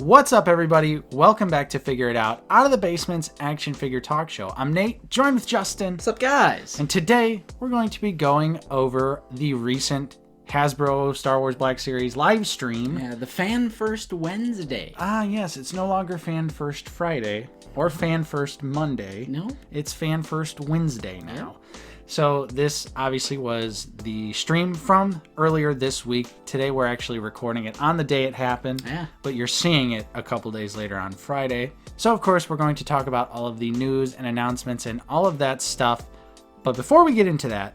What's up, everybody? Welcome back to Figure It Out of the Basement's action figure talk show. I'm Nate, joined with Justin. What's up, guys? And today we're going to be going over the recent Hasbro Star Wars Black Series live stream. Yeah, the Fan First Wednesday. Ah, yes, it's no longer Fan First Friday or Fan First Monday. No? It's Fan First Wednesday now. Yeah. So this obviously was the stream from earlier this week. Today we're actually recording it on the day it happened, but you're seeing it a couple days later on Friday. So of course we're going to talk about all of the news and announcements and all of that stuff. But before we get into that,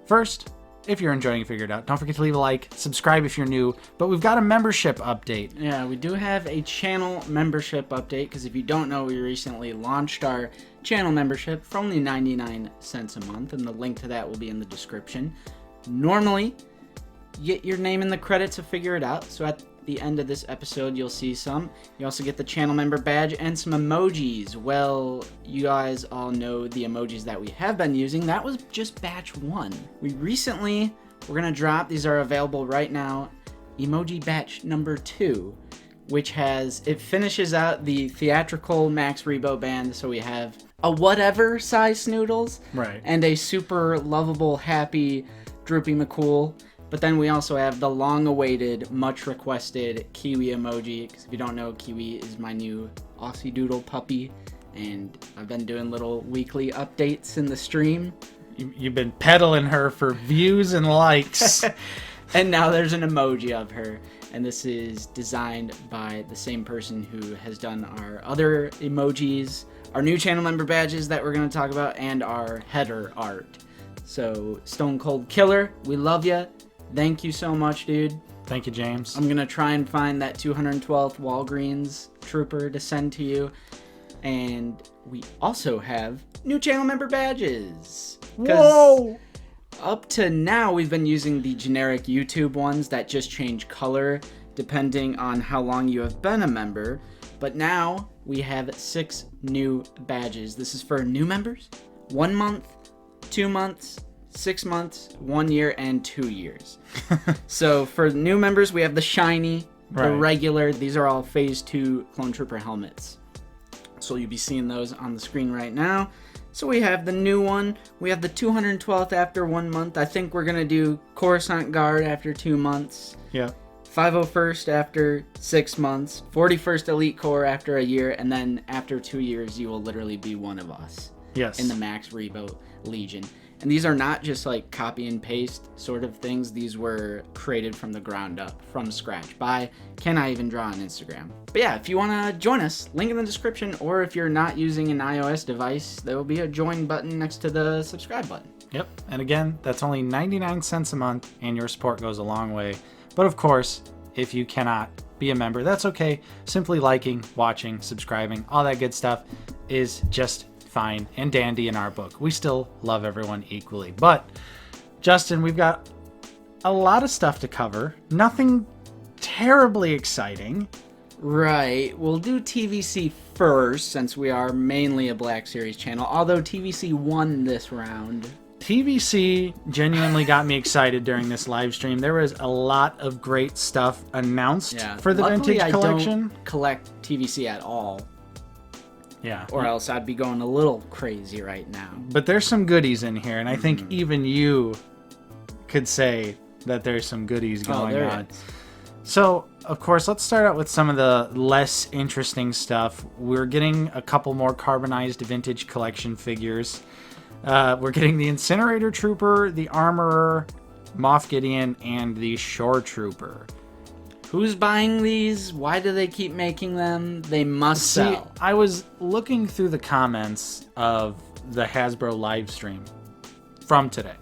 first, if you're enjoying Figure It Out, don't forget to leave a like, subscribe if you're new, but we've got a membership update. Yeah, we do have a channel membership update, because if you don't know, we recently launched our channel membership for only 99 cents a month, and the link to that will be in the description. Normally, you get your name in the credits of Figure It Out, so at the end of this episode, you'll see some. You also get the channel member badge and some emojis. Well, you guys all know the emojis that we have been using. That was just batch 1. We're going to drop, these are available right now, emoji batch number 2, which it finishes out the theatrical Max Rebo band. So we have a whatever size Snoodles, right, and a super lovable, happy Droopy McCool. But then we also have the long-awaited, much-requested Kiwi emoji, because if you don't know, Kiwi is my new Aussie Doodle puppy, and I've been doing little weekly updates in the stream. You've been peddling her for views and likes. And now there's an emoji of her, and this is designed by the same person who has done our other emojis, our new channel member badges that we're going to talk about, and our header art. So, Stone Cold Killer, we love ya. Thank you so much, dude. Thank you, James. I'm going to try and find that 212th Walgreens trooper to send to you. And we also have new channel member badges. Whoa! Up to now, we've been using the generic YouTube ones that just change color depending on how long you have been a member. But now we have 6 new badges. This is for new members, 1 month, 2 months, 6 months, 1 year, and 2 years. So for new members, we have the shiny, the regular. These are all Phase 2 Clone Trooper helmets. So you'll be seeing those on the screen right now. So we have the new one. We have the 212th after 1 month. I think we're going to do Coruscant Guard after 2 months. Yeah. 501st after 6 months. 41st Elite Corps after a year. And then after 2 years, you will literally be one of us. Yes. In the Max Rebo Legion. And these are not just like copy and paste sort of things. These were created from the ground up, from scratch, by Can I Even Draw on Instagram. But yeah, if you want to join us, link in the description, or if you're not using an iOS device, there will be a join button next to the subscribe button. Yep, and again, that's only 99 cents a month, and your support goes a long way. But of course, if you cannot be a member, that's okay. Simply liking, watching, subscribing, all that good stuff is just fine and dandy in our book. We still love everyone equally. But Justin, we've got a lot of stuff to cover. Nothing terribly exciting. Right. We'll do TVC first, since we are mainly a Black Series channel, although TVC won this round. TVC genuinely got me excited during this live stream. There was a lot of great stuff announced for the Luckily, vintage collection. I don't collect TVC at all. Yeah. Or else I'd be going a little crazy right now. But there's some goodies in here, and I think even you could say that there's some goodies going on. So, of course, let's start out with some of the less interesting stuff. We're getting a couple more carbonized vintage collection figures. We're getting the Incinerator Trooper, the Armorer, Moff Gideon, and the Shore Trooper. Who's buying these? Why do they keep making them? They must sell. I was looking through the comments of the Hasbro live stream from today,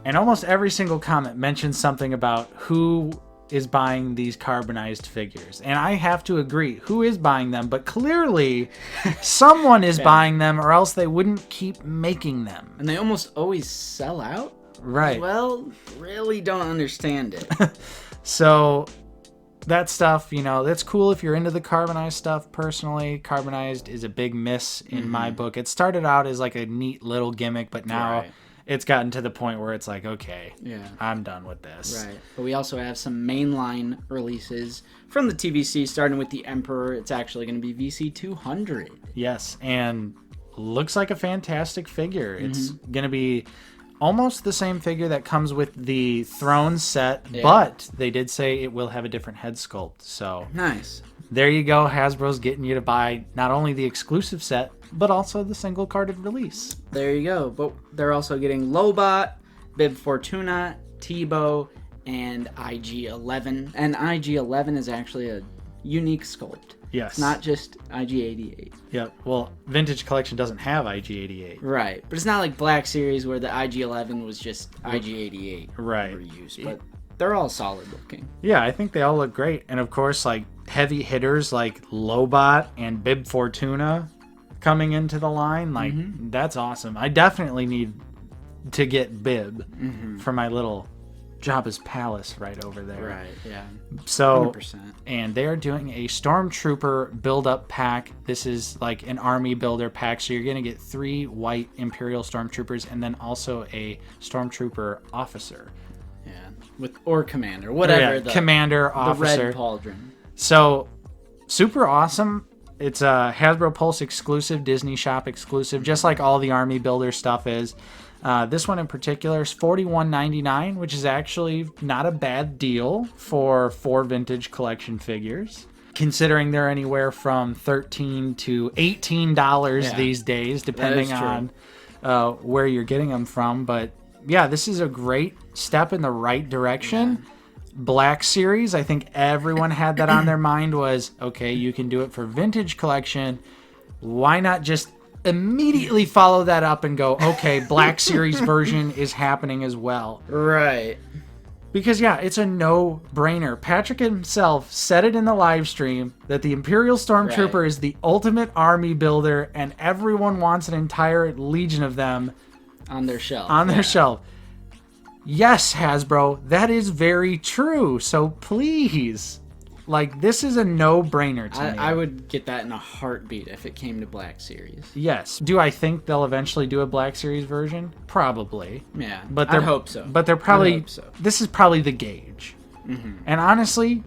and almost every single comment mentions something about who is buying these carbonized figures. And I have to agree, who is buying them? But clearly, someone is buying them, or else they wouldn't keep making them. And they almost always sell out? Right. Well, really don't understand it. So that stuff, that's cool if you're into the carbonized stuff. Personally, carbonized is a big miss in my book. It started out as like a neat little gimmick, but now it's gotten to the point where it's like, okay, yeah, I'm done with this. Right. But we also have some mainline releases from the TVC, starting with the Emperor. It's actually going to be VC 200. Yes, and looks like a fantastic figure. It's going to be almost the same figure that comes with the throne set, but they did say it will have a different head sculpt. So nice. There you go. Hasbro's getting you to buy not only the exclusive set, but also the single carded release. There you go. But they're also getting Lobot, Bib Fortuna, Tebow, and IG-11. And IG-11 is actually a unique sculpt. Yes. It's not just IG-88. Yep. Well, Vintage Collection doesn't have IG-88. Right. But it's not like Black Series where the IG-11 was just IG-88. Right. Reused. But they're all solid looking. Yeah, I think they all look great. And of course, like heavy hitters like Lobot and Bib Fortuna coming into the line, like that's awesome. I definitely need to get Bib for my little Jabba's Palace right over there. Right, yeah. So, 100%. And they're doing a Stormtrooper build-up pack. This is like an army builder pack, so you're going to get 3 white Imperial Stormtroopers and then also a Stormtrooper officer. Yeah, or commander, whatever. Yeah, commander, officer. The red pauldron. So, super awesome. It's a Hasbro Pulse exclusive, Disney Shop exclusive, just like all the army builder stuff is. This one in particular is $41.99, which is actually not a bad deal for 4 Vintage Collection figures, considering they're anywhere from $13 to $18 these days, depending on where you're getting them from. But yeah, this is a great step in the right direction. Yeah. Black Series, I think everyone had that on their mind was, okay, you can do it for Vintage Collection. Why not just immediately follow that up and go, okay, Black Series version is happening as well. Right. Because, yeah, it's a no-brainer. Patrick himself said it in the live stream that the Imperial Stormtrooper is the ultimate army builder, and everyone wants an entire legion of them on their shelf. Shelf. Yes, Hasbro, that is very true. So please, like, this is a no-brainer to me. I would get that in a heartbeat if it came to Black Series. Yes. Do I think they'll eventually do a Black Series version? Probably. Yeah, but I hope so. But they're probably, this is probably the gauge. And honestly,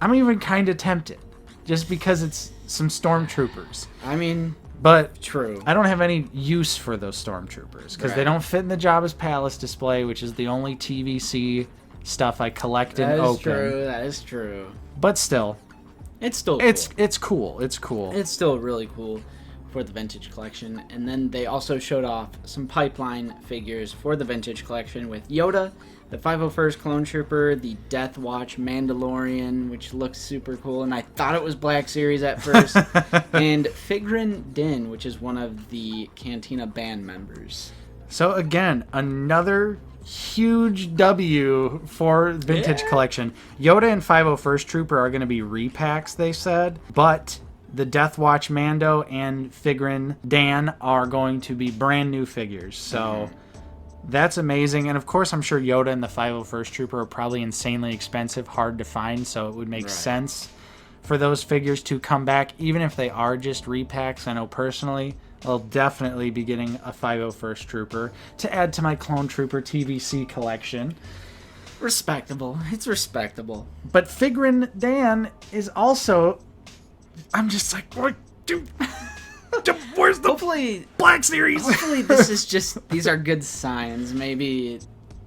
I'm even kind of tempted, just because it's some Stormtroopers. I mean, but true. I don't have any use for those Stormtroopers, because they don't fit in the Jabba's Palace display, which is the only TVC stuff I collect and open. That is true. But still, it's still cool. It's cool. It's cool. It's still really cool for the Vintage Collection. And then they also showed off some pipeline figures for the Vintage Collection with Yoda, the 501st Clone Trooper, the Death Watch Mandalorian, which looks super cool, and I thought it was Black Series at first, and Figrin Din, which is one of the Cantina band members. So again, another huge W for Vintage Collection. Yoda and 501st Trooper are going to be repacks, they said, but the Death Watch Mando and Figrin Dan are going to be brand new figures. So that's amazing. And of course, I'm sure Yoda and the 501st Trooper are probably insanely expensive, hard to find, so it would make sense for those figures to come back, even if they are just repacks. I know personally I'll definitely be getting a 501st Trooper to add to my Clone Trooper TVC collection. Respectable. It's respectable. But Figrin Dan is also... I'm just like, what? Where's the Black Series? Hopefully this is just... These are good signs. Maybe...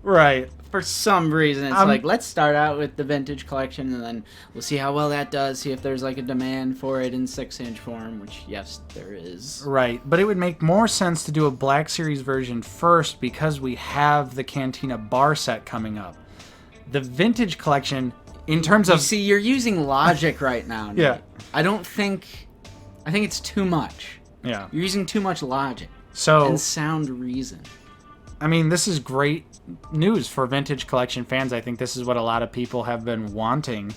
Right. For some reason, it's like, let's start out with the Vintage Collection, and then we'll see how well that does, see if there's like a demand for it in 6-inch form, which, yes, there is. Right, but it would make more sense to do a Black Series version first because we have the Cantina bar set coming up. The Vintage Collection, in terms of... You see, you're using logic right now, Nate. Yeah. I think it's too much. Yeah. You're using too much logic. So... And sound reason. I mean, this is great news for Vintage Collection fans. I think this is what a lot of people have been wanting.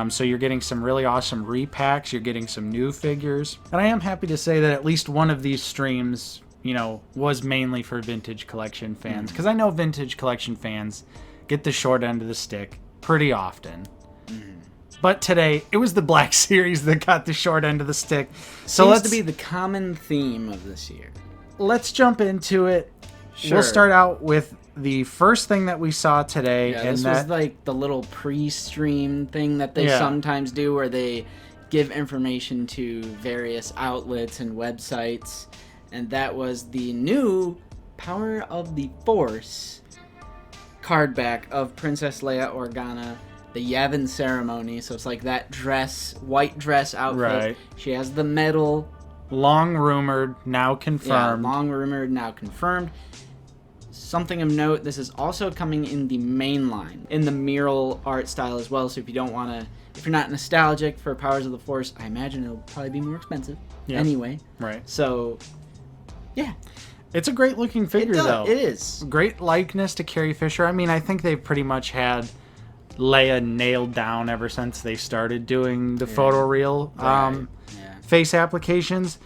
So you're getting some really awesome repacks. You're getting some new figures. And I am happy to say that at least one of these streams, you know, was mainly for Vintage Collection fans. Because I know Vintage Collection fans get the short end of the stick pretty often. But today, it was the Black Series that got the short end of the stick. So Seems to be the common theme of this year. Let's jump into it. Sure. We'll start out with the first thing that we saw today. Yeah, and this was like the little pre-stream thing that they sometimes do where they give information to various outlets and websites. And that was the new Power of the Force card back of Princess Leia Organa, the Yavin ceremony. So it's like that dress, white dress outfit. Right. She has the medal. Long rumored, now confirmed. Yeah, long rumored, now confirmed. Something of note, this is also coming in the main line, in the mural art style as well. So if you don't want to, if you're not nostalgic for Powers of the Force, I imagine it'll probably be more expensive anyway. Right. So, yeah. It's a great looking figure, though. It is. Great likeness to Carrie Fisher. I mean, I think they've pretty much had Leia nailed down ever since they started doing the photoreal face applications.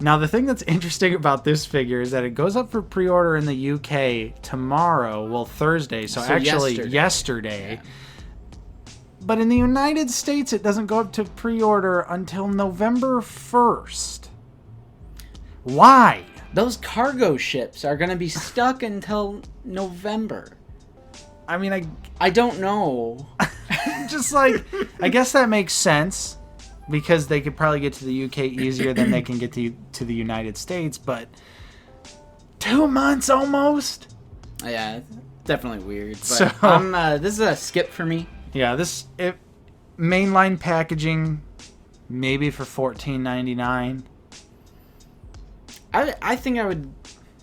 Now, the thing that's interesting about this figure is that it goes up for pre-order in the UK tomorrow, well, Thursday, so actually yesterday. Yeah. But in the United States, it doesn't go up to pre-order until November 1st. Why? Those cargo ships are going to be stuck until November. I mean, I don't know. Just like, I guess that makes sense because they could probably get to the UK easier than they can get to the United States, but 2 months almost? Yeah, it's definitely weird. But this is a skip for me. Yeah, mainline packaging, maybe for $14.99. I think I would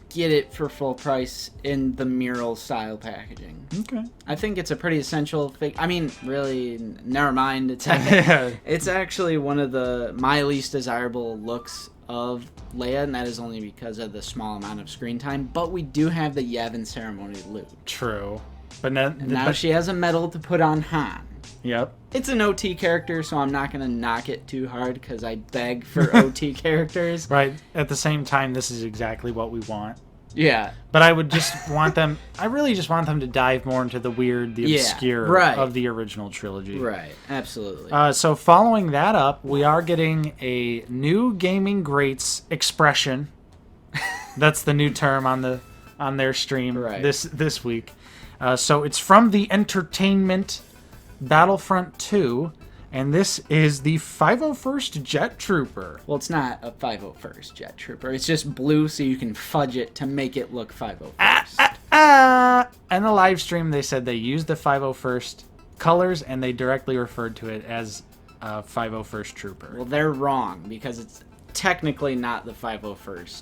get it for full price in the mural style packaging. Okay. I think it's a pretty essential thing. I mean, really, never mind. It's actually one of my least desirable looks of Leia, and that is only because of the small amount of screen time. But we do have the Yavin ceremony loot. True. But now she has a medal to put on Han. Yep. It's an OT character, so I'm not going to knock it too hard because I beg for OT characters. Right. At the same time, this is exactly what we want. Yeah. But I would just want them... I really just want them to dive more into the weird, the obscure of the original trilogy. Right. Absolutely. So following that up, we are getting a new Gaming Greats expression. That's the new term on their stream this week. So it's from the Entertainment Battlefront 2, and this is the 501st Jet Trooper. Well, it's not a 501st Jet Trooper. It's just blue, so you can fudge it to make it look 501st. And the live stream, they said they used the 501st colors, and they directly referred to it as 501st Trooper. Well, they're wrong, because it's technically not the 501st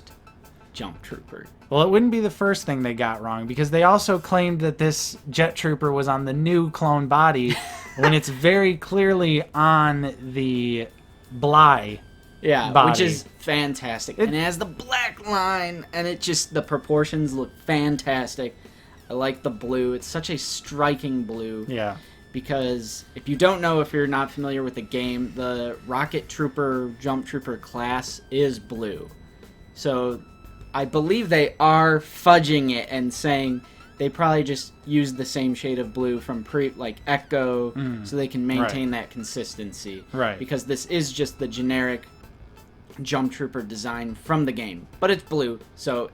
Jump Trooper. Well, it wouldn't be the first thing they got wrong, because they also claimed that this Jet Trooper was on the new clone body when it's very clearly on the Bly body. Which is fantastic. And it has the black line, and the proportions look fantastic. I like the blue. It's such a striking blue. Yeah. Because if you don't know, if you're not familiar with the game, the Rocket Trooper, Jump Trooper class is blue. So I believe they are fudging it and saying they probably just used the same shade of blue from Echo, so they can maintain that consistency. Right. Because this is just the generic Jump Trooper design from the game, but it's blue, so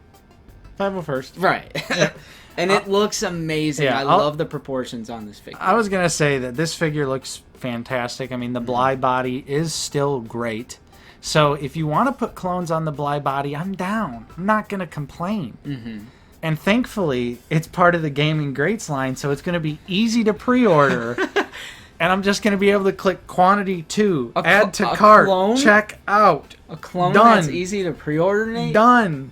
501st. Right. And it looks amazing. I love the proportions on this figure. I was gonna say that this figure looks fantastic. I mean, the Bly body is still great. So if you want to put clones on the Bly body, I'm down. I'm not going to complain. Mm-hmm. And thankfully, it's part of the Gaming Greats line, so it's going to be easy to pre-order. And I'm just going to be able to click quantity 2, add to cart, clone? Check out. A clone Done. That's easy to pre-order, Nate? Done.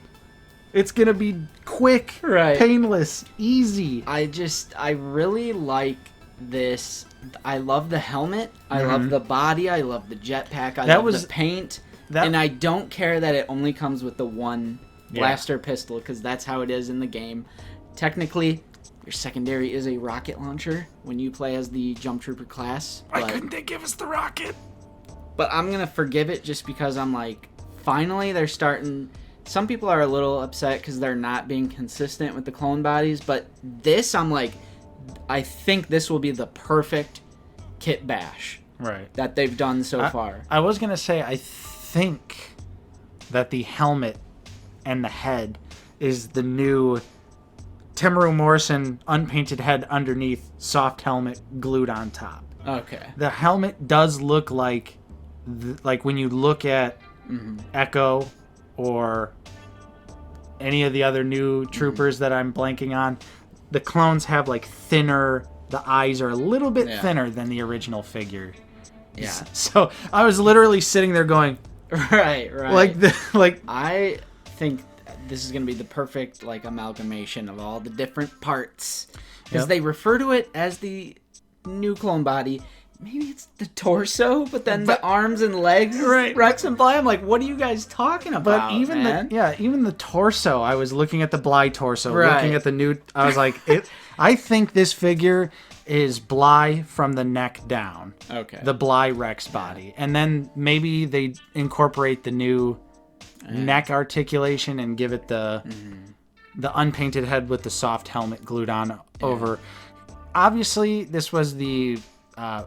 It's going to be quick, painless, easy. I really like this. I love the helmet. I love the body. I love the jetpack. I love the paint. And I don't care that it only comes with the one blaster pistol, because that's how it is in the game. Technically, your secondary is a rocket launcher when you play as the Jump Trooper class. Why couldn't they give us the rocket? But I'm going to forgive it just because I'm like, finally they're starting... Some people are a little upset because they're not being consistent with the clone bodies, but this, I'm like... I think this will be the perfect kit bash that they've done so far. I was going to say, I think that the helmet and the head is the new Temuera Morrison unpainted head underneath, soft helmet glued on top. Okay. The helmet does look like when you look at Echo or any of the other new troopers that I'm blanking on, the clones have like thinner, the eyes are a little bit thinner than the original figure. Yeah. So I was literally sitting there going, right. Like I think this is going to be the perfect like amalgamation of all the different parts. Because they refer to it as the new clone body. Maybe it's the torso, but then the arms and legs, Rex and Bly. I'm like, what are you guys talking about? But even man? even the torso. I was looking at the Bly torso, looking at the new. I was like, I think this figure is Bly from the neck down. Okay. The Bly Rex body, and then maybe they incorporate the new neck articulation and give it the unpainted head with the soft helmet glued on over. Obviously, this was the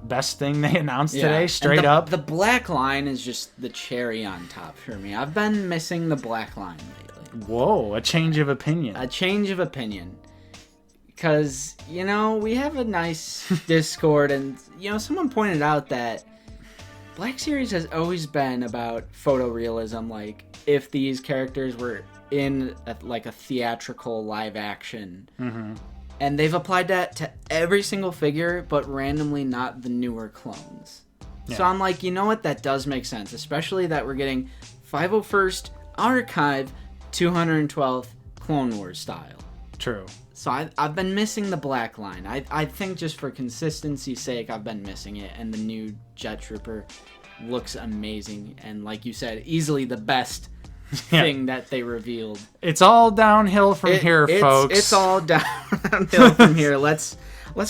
best thing they announced today, straight up. The black line is just the cherry on top for me. I've been missing the black line lately. Whoa, a change of opinion. A change of opinion. Because, you know, we have a nice Discord, and, you know, someone pointed out that Black Series has always been about photorealism, like, if these characters were in, a theatrical live action. Mm-hmm. And they've applied that to every single figure, but randomly not the newer clones. Yeah. So I'm like, you know what? That does make sense. Especially that we're getting 501st Archive 212th Clone Wars style. True. So I've been missing the black line. I think just for consistency's sake, I've been missing it. And the new Jet Trooper looks amazing. And like you said, easily the best thing that they revealed. It's all downhill from here, folks. It's all downhill from here. Let's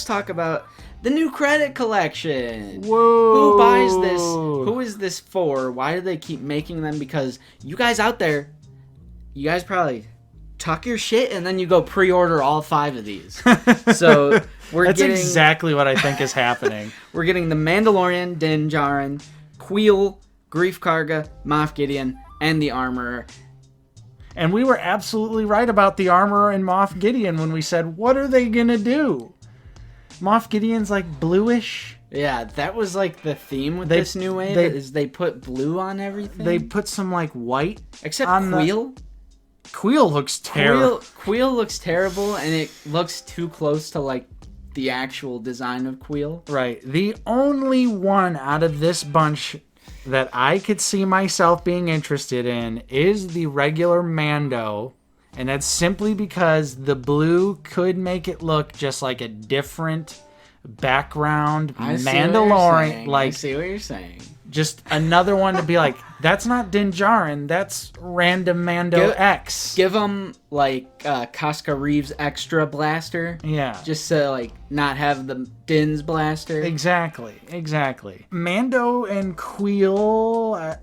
talk about the new credit collection. Whoa! Who buys this? Who is this for? Why do they keep making them? Because you guys out there, you guys probably tuck your shit and then you go pre-order all 5 of these. So That's exactly what I think is happening. We're getting the Mandalorian, Din Djarin, Queel, Grief Karga, Moff Gideon, and the Armorer. And we were absolutely right about the Armorer and Moff Gideon when we said, what are they going to do? Moff Gideon's like bluish. Yeah, that was like the theme with this new wave, is they put blue on everything. They put some like white. Except Queel. Queel looks terrible. Queel looks terrible, and it looks too close to like the actual design of Queel. Right. The only one out of this bunch that I could see myself being interested in is the regular Mando, and that's simply because the blue could make it look just like a different background Mandalorian. I see what you're saying. Just another one to be like, that's not Din Djarin, that's random Mando X. Give them like Casca Reeves extra blaster. Yeah. Just to like not have the Din's blaster. Exactly. Mando and Queel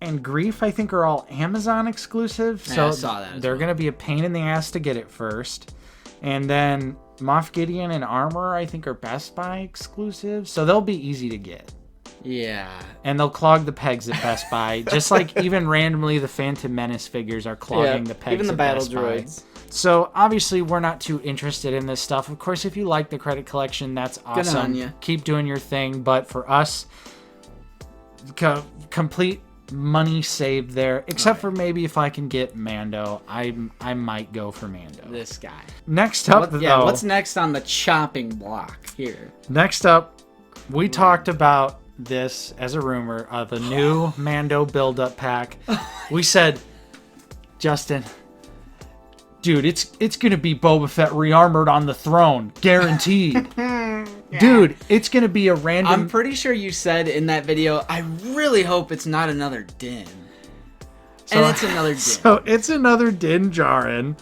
and Grief, I think, are all Amazon exclusive. So I saw that they're going to be a pain in the ass to get it first. And then Moff Gideon and Armor, I think, are Best Buy exclusive. So they'll be easy to get. Yeah. And they'll clog the pegs at Best Buy. Just like even randomly the Phantom Menace figures are clogging the pegs even the at battle Best droids. Buy. So obviously we're not too interested in this stuff. Of course, if you like the credit collection, that's awesome. Good on you. Keep doing your thing. But for us, complete money saved there. Except for maybe if I can get Mando, I might go for Mando. This guy. Next up, what's next on the chopping block here? Next up, we talked about this as a rumor of a new Mando build-up pack. We said, Justin, dude, it's gonna be Boba Fett re-armored on the throne, guaranteed. Dude, it's gonna be a random. I'm pretty sure you said in that video, I really hope it's not another Din. And it's another Din. So it's another Din Djarin.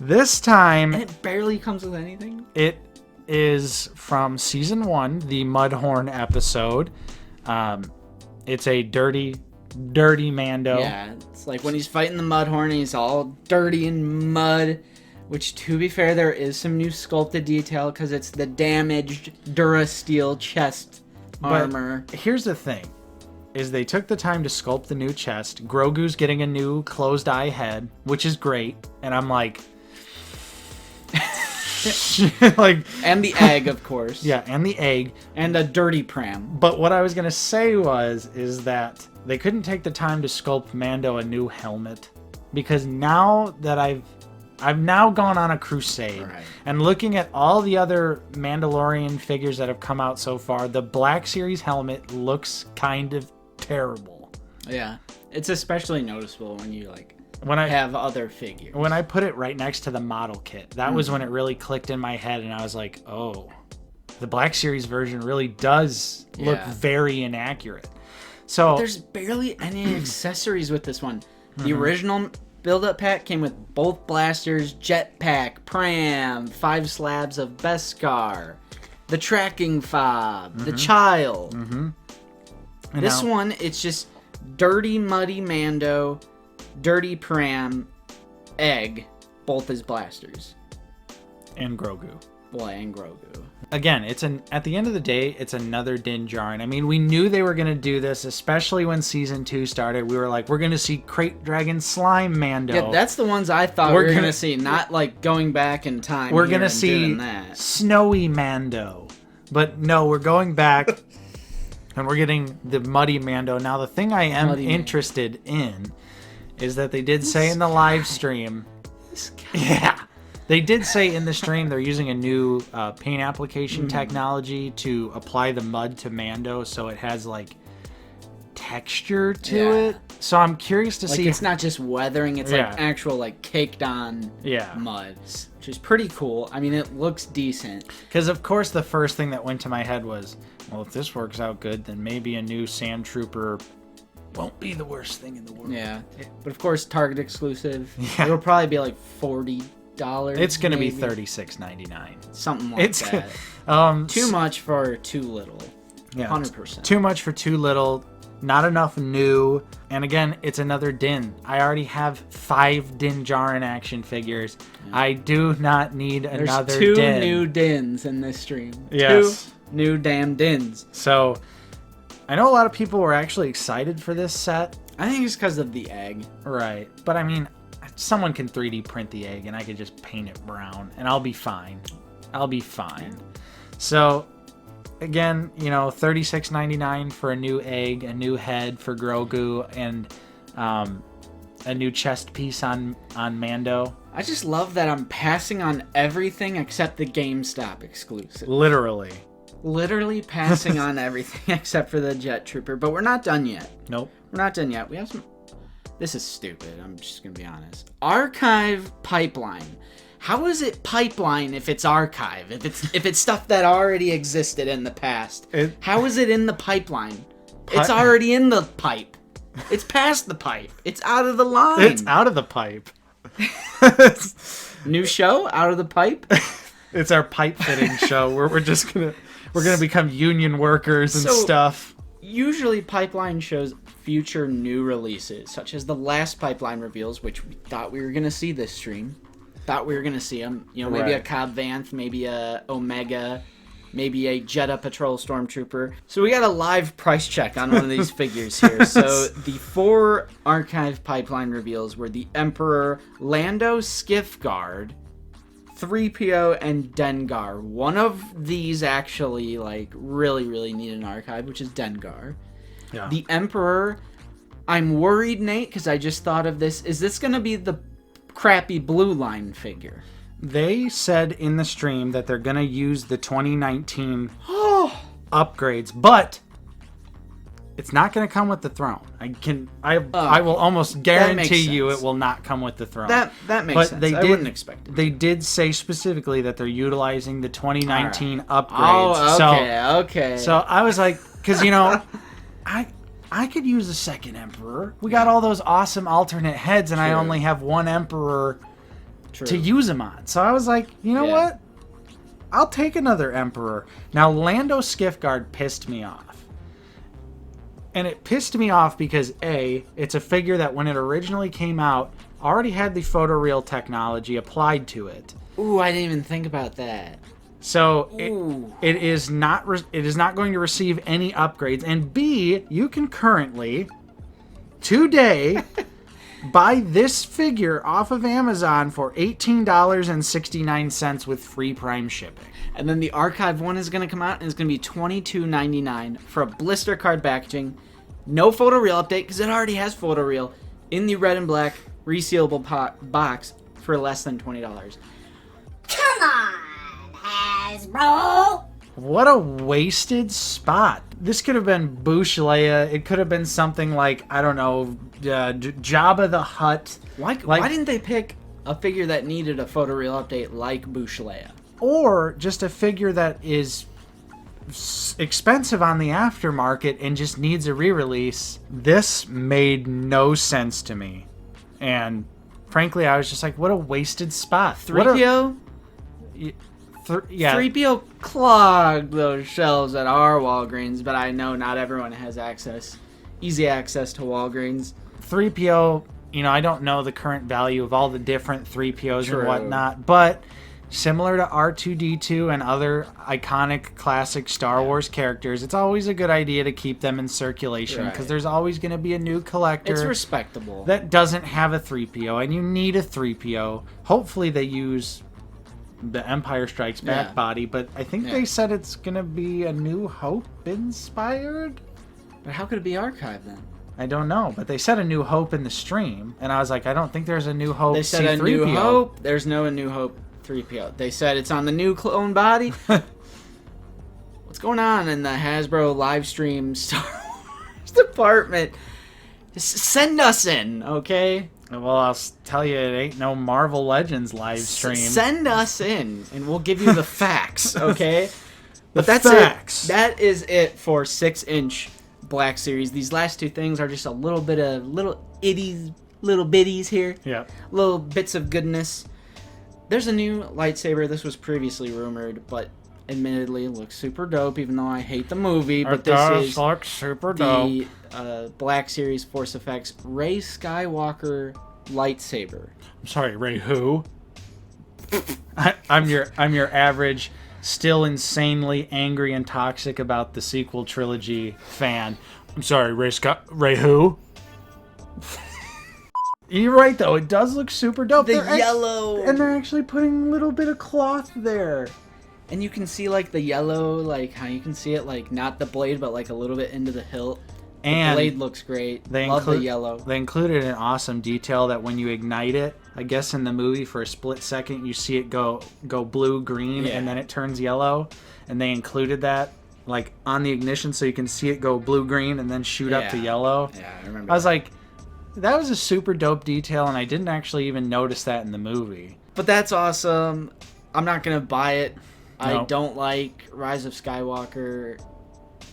This time, and it barely comes with anything. It is from season 1, the Mudhorn episode. It's a dirty Mando. Yeah, it's like when he's fighting the Mudhorn, he's all dirty and mud. Which, to be fair, there is some new sculpted detail because it's the damaged Durasteel chest armor. But here's the thing: is they took the time to sculpt the new chest. Grogu's getting a new closed eye head, which is great, and I'm like, Like, and the egg, of course. Yeah, and the egg. And a dirty pram. But what I was going to say is that they couldn't take the time to sculpt Mando a new helmet. Because now that I've now gone on a crusade, right, and looking at all the other Mandalorian figures that have come out so far, the Black Series helmet looks kind of terrible. Yeah, it's especially noticeable when you have other figures. When I put it right next to the model kit, that was when it really clicked in my head, and I was like, oh, the Black Series version really does look very inaccurate. So but there's barely any accessories with this one. The original build-up pack came with both blasters, jetpack, pram, 5 slabs of Beskar, the tracking fob, the child. This one, it's just dirty, muddy Mando, dirty pram, egg, both as blasters. And Grogu. Well, and Grogu. Again, at the end of the day, it's another Din Djarin. I mean, we knew they were going to do this, especially when Season 2 started. We were like, we're going to see Crate Dragon Slime Mando. Yeah, that's the ones I thought we were going to see, not like going back in time. We're going to see Snowy Mando. But no, we're going back and we're getting the Muddy Mando. Now, the thing I am interested in is that they did say in the live stream. Yeah. They did say in the stream they're using a new paint application technology to apply the mud to Mando, so it has like texture to it. So I'm curious to see. It's not just weathering; it's like actual like caked on mud, which is pretty cool. I mean, it looks decent. Because of course the first thing that went to my head was, well, if this works out good, then maybe a new Sand Trooper won't be the worst thing in the world. Yeah, but of course Target exclusive. Yeah. It'll probably be like $40. It's gonna be $36.99. Something like that. Too much for too little. Yeah, 100%. Too much for too little. Not enough new. And again, it's another Din. I already have 5 Din Djarin action figures. Yeah. I do not need another Din. There's 2 new Dins in this stream. Yes. 2 new damn Dins. So, I know a lot of people were actually excited for this set. I think it's because of the egg. Right. But I mean, someone can 3D print the egg and I could just paint it brown and I'll be fine. So again, you know, $36.99 for a new egg, a new head for Grogu, and a new chest piece on Mando. I just love that I'm passing on everything except the GameStop exclusive. Literally passing on everything except for the Jet Trooper, but we're not done yet. Nope. We're not done yet. We have some. This is stupid. I'm just going to be honest. Archive pipeline. How is it pipeline if it's archive? If it's stuff that already existed in the past? How is it in the pipeline? It's already in the pipe. It's past the pipe. It's out of the line. It's out of the pipe. New show? Out of the pipe? It's our pipe fitting show where we're gonna become union workers and stuff. Usually pipeline shows future new releases, such as the last pipeline reveals, which we thought we were going to see this stream. Thought we were going to see them. You know, maybe a Cobb Vanth, maybe a Omega, maybe a Jedha Patrol Stormtrooper. So we got a live price check on one of these figures here. So the 4 archive pipeline reveals were the Emperor, Lando, Skiff Guard, 3PO, and Dengar. One of these actually really need an archive, which is Dengar. Yeah. The Emperor, I'm worried, Nate, because I just thought of this. Is this going to be the crappy blue line figure? They said in the stream that they're going to use the 2019 upgrades, but it's not going to come with the throne. I will almost guarantee you it will not come with the throne. That makes sense. I wouldn't expect it. They did say specifically that they're utilizing the 2019 upgrades. Oh, okay. So I was like, because, you know, I could use a second Emperor. We got all those awesome alternate heads, and I only have one Emperor to use them on. So I was like, you know what? I'll take another Emperor. Now, Lando Skiff Guard pissed me off. And it pissed me off because, A, it's a figure that when it originally came out, already had the photoreal technology applied to it. Ooh, I didn't even think about that. So it is not going to receive any upgrades. And B, you can currently, today, Buy this figure off of Amazon for $18.69 with free Prime shipping. And then the archive one is going to come out, and it's going to be $22.99 for a blister card packaging. No photoreal update, because it already has photoreal in the red and black resealable box for less than $20. Come on, Hasbro! What a wasted spot. This could have been Bush Leia. It could have been something like, I don't know, Jabba the Hutt. Why didn't they pick a figure that needed a photoreal update like Bush Leia? Or just a figure that is expensive on the aftermarket and just needs a re-release. This made no sense to me. And frankly, I was just like, what a wasted spot. 3PO? Yeah. 3PO clogged those shelves at our Walgreens, but I know not everyone has easy access to Walgreens. 3PO, I don't know the current value of all the different 3POs True. and whatnot, but similar to R2-D2 and other iconic classic Star Wars characters, it's always a good idea to keep them in circulation because there's always going to be a new collector. It's respectable. That doesn't have a 3PO, and you need a 3PO. Hopefully they use the Empire Strikes Back body, but I think they said it's going to be a New Hope inspired? But how could it be archived then? I don't know, but they said a New Hope in the stream, and I was like, I don't think there's a New Hope They said C-3PO. a New Hope. There's no a New Hope 3PO. They said it's on the new clone body. What's going on in the Hasbro Livestreams Star Wars department? Send us in, okay? Well, I'll tell you, it ain't no Marvel Legends live stream. Send us in, and we'll give you the facts, okay? But that's it. That is it for 6-inch Black Series. These last two things are just a little bit of little bitties here. Yeah. Little bits of goodness. There's a new lightsaber. This was previously rumored, but admittedly looks super dope, even though I hate the movie. But this looks super dope. The Black Series Force Effects Rey Skywalker lightsaber. I'm sorry, Ray who? I'm your average, still insanely angry and toxic about the sequel trilogy fan. I'm sorry, Ray who? You're right, though. It does look super dope. The yellow. And they're actually putting a little bit of cloth there. And you can see, like, the yellow, like, how you can see it, like, not the blade, but, like, a little bit into the hilt. The blade looks great. Love the yellow. They included an awesome detail that when you ignite it, I guess in the movie, for a split second, you see it go blue-green, and then it turns yellow. And they included that, like, on the ignition, so you can see it go blue-green and then shoot up to yellow. Yeah, I remember I was like, that was a super dope detail, and I didn't actually even notice that in the movie. But that's awesome. I'm not going to buy it. No. I don't like Rise of Skywalker.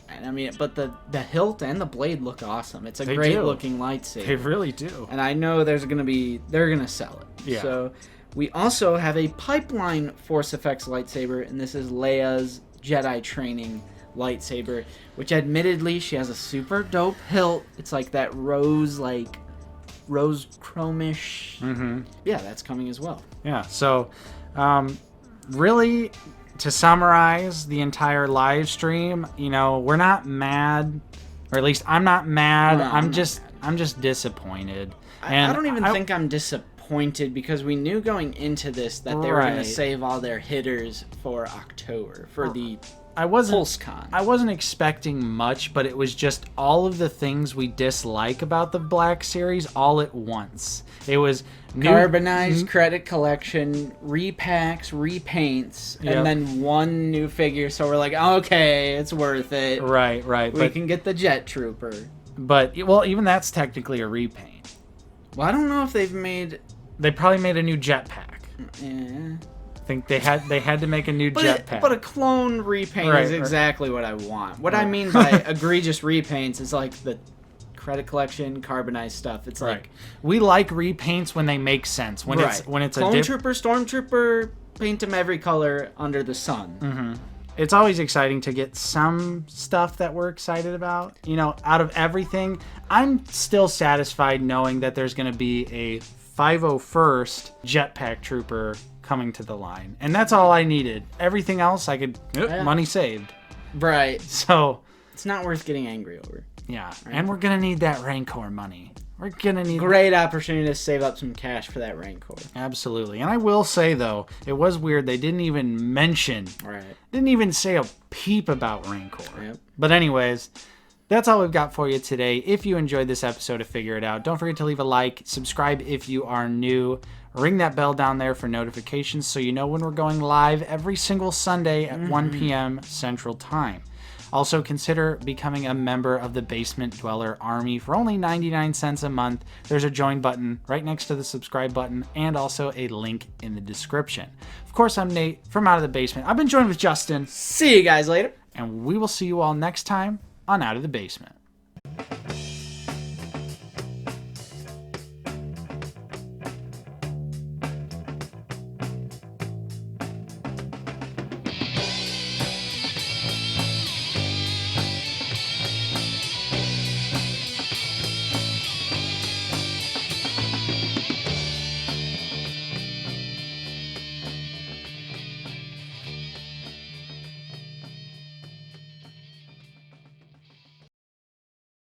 And I mean, but the hilt and the blade look awesome. It's a great looking lightsaber. They really do. And I know they're going to sell it. Yeah. So we also have a Pipeline Force Effects lightsaber, and this is Leia's Jedi training lightsaber, which admittedly she has a super dope hilt. It's like that rose chromish. Mm-hmm. Yeah, that's coming as well. Yeah, so really, to summarize the entire live stream, we're not mad, or at least I'm not mad. No, I'm just disappointed. I don't even think I'm disappointed, because we knew going into this that they were going to save all their hitters for October, for the PulseCon. I wasn't expecting much, but it was just all of the things we dislike about the Black Series all at once. It was carbonized credit collection, repacks, repaints, and then one new figure. So we're like, okay, it's worth it. Right. We can get the Jet Trooper. But, well, even that's technically a repaint. Well, I don't know if they've made... They probably made a new jetpack. Yeah. I think they had to make a new jetpack. But a clone repaint is exactly what I want. What I mean by egregious repaints is like the credit collection, carbonized stuff. It's like, we like repaints when they make sense. When it's clone trooper, stormtrooper, paint them every color under the sun. Mm-hmm. It's always exciting to get some stuff that we're excited about. Out of everything, I'm still satisfied knowing that there's going to be a 501st jetpack trooper coming to the line, and that's all I needed. Everything else I could money saved. Right. So it's not worth getting angry over. Yeah, right. And we're gonna need that Rancor money. We're gonna need great opportunity to save up some cash for that Rancor. Absolutely. And I will say, though, it was weird. They didn't even mention, didn't even say a peep about Rancor. Yep. But anyways, that's all we've got for you today. If you enjoyed this episode of Figure It Out, don't forget to leave a like, subscribe if you are new, ring that bell down there for notifications so you know when we're going live every single Sunday at 1 p.m. Central Time. Also, consider becoming a member of the Basement Dweller Army for only 99 cents a month. There's a join button right next to the subscribe button and also a link in the description. Of course, I'm Nate from Out of the Basement. I've been joined with Justin. See you guys later. And we will see you all next time on Out of the Basement.